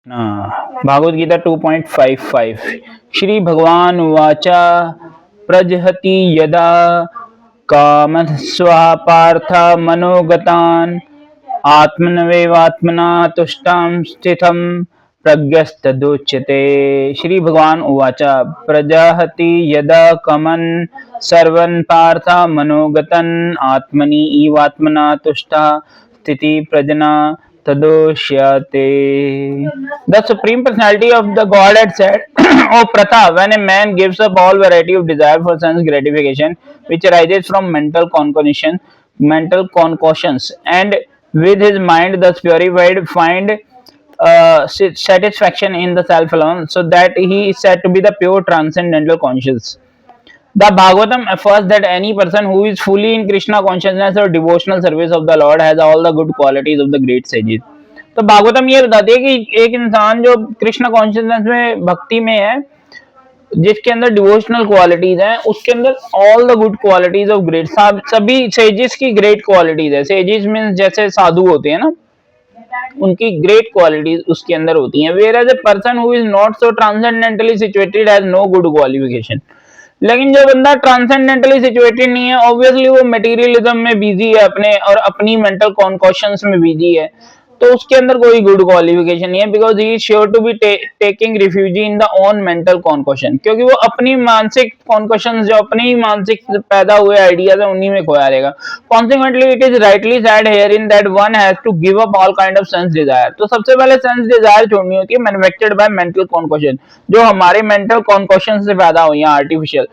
भागवत गीता 2.55 श्री भगवान उवाच प्रजहति यदा कामस्वा पार्थ मनोगतान् आत्मनवेवात्मना तुष्टां स्थितं प्रज्ञस्तदुच्यते। श्री भगवान उवाच प्रजहति यदा कामन् सर्वन् पार्थ मनोगतन् आत्मनि इवात्मना तुष्टः स्थिति प्रज्ञा तदोष्यते। The Supreme Personality of the Godhead said, O Pratha, when a man gives up all variety of desire for sense gratification, which arises from mental concussions, and with his mind thus purified, find satisfaction in the self alone, so that he is said to be the pure transcendental conscious. The Bhagavatam affirms that any person who is fully in Krishna consciousness or devotional service of the Lord has all the good qualities of the great sages. तो भागवतम ये बताती है कि एक इंसान जो Krishna consciousness में भक्ति में है, जिसके अंदर डिवोशनल क्वालिटीज हैं, उसके अंदर all the good qualities of great, सभी सेजेस की ग्रेट क्वालिटीज है। सेजेस मीन्स जैसे साधु होते हैं ना, उनकी ग्रेट क्वालिटीज उसके अंदर होती हैं। Whereas a person who is not so transcendentally situated has no good qualification. लेकिन जो बंदा ट्रांसेंडेंटली सिचुएटेड नहीं है, ऑब्वियसली वो मटेरियलिज्म में बिजी है अपने, और अपनी मेंटल कॉन्कॉशंस में बिजी है, तो उसके अंदर कोई गुड क्वालिफिकेशन नहीं है। Because he is sure to be taking refuge in the own mental concoction, क्योंकि वो अपनी मानसिक कॉन्कॉशन, जो अपनी मानसिक पैदा हुए आइडियाज है, उन्हीं में खोया रहेगा। Consequently it is rightly said here in that one has to give up all kind of sense desire. तो सबसे पहले सेंस डिजायर छोड़नी होती है, मैन्युफैक्चर्ड बाय मेंटल कॉन्कॉशन, जो हमारे मेंटल कॉन्कॉशन से पैदा हुई है, artificial.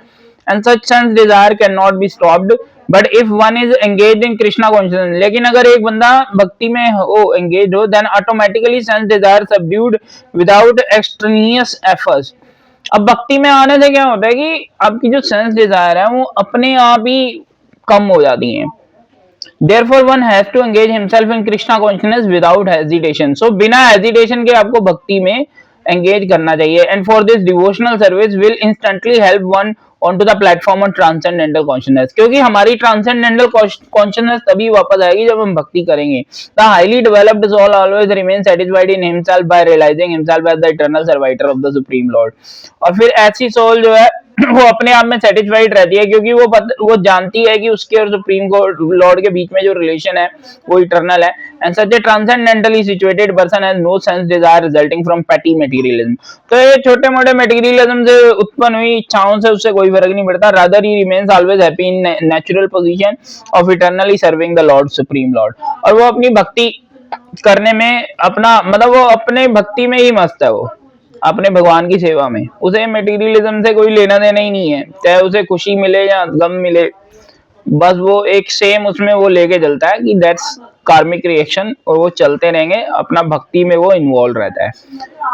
And such sense desire cannot be stopped, but if one is engaged in Krishna consciousness, लेकिन अगर एक बंदा भक्ति में हो, engaged हो, then automatically sense desire subdued without extraneous efforts। अब भक्ति में आने से क्या होता है कि आपकी जो सेंस डिजायर है वो अपने आप ही कम हो जाती हैं। Therefore one has to engage himself in Krishna consciousness without hesitation। So बिना hesitation के आपको भक्ति में engage करना चाहिए। And for this devotional service will instantly help one onto the platform of transcendental consciousness। क्योंकि हमारी transcendental consciousness तभी वापस आएगी जब हम भक्ति करेंगे। The highly developed soul always remains satisfied in himself by realizing himself as the eternal servitor of the Supreme Lord। और फिर ऐसी सोल जो है वो अपने आप में सेटिस्फाइड रहती है, क्योंकि वो जानती है कि उसके और सुप्रीम लॉर्ड के बीच में जो रिलेशन है वो इटर्नल है। And such a transcendentally situated person has no sense desire resulting from petty materialism. तो ये छोटे मोटे मटेरियलिज्म से उत्पन्न हुई इच्छाओं से उससे कोई फर्क नहीं पड़ता। Rather he remains always happy in natural position of eternally serving the Lord supreme Lord. और वो अपनी भक्ति करने में अपना मतलब वो अपने भक्ति में ही मस्त है, वो अपने भगवान की सेवा में, उसे मटेरियलिज्म से कोई लेना देना ही नहीं है, चाहे उसे खुशी मिले या गम मिले, बस वो एक सेम उसमें वो लेके चलता है कि दैट्स कार्मिक रिएक्शन, और वो चलते रहेंगे, अपना भक्ति में वो इन्वॉल्व रहता है।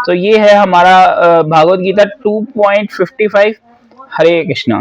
तो ये है हमारा भागवत गीता 2.55। हरे कृष्णा।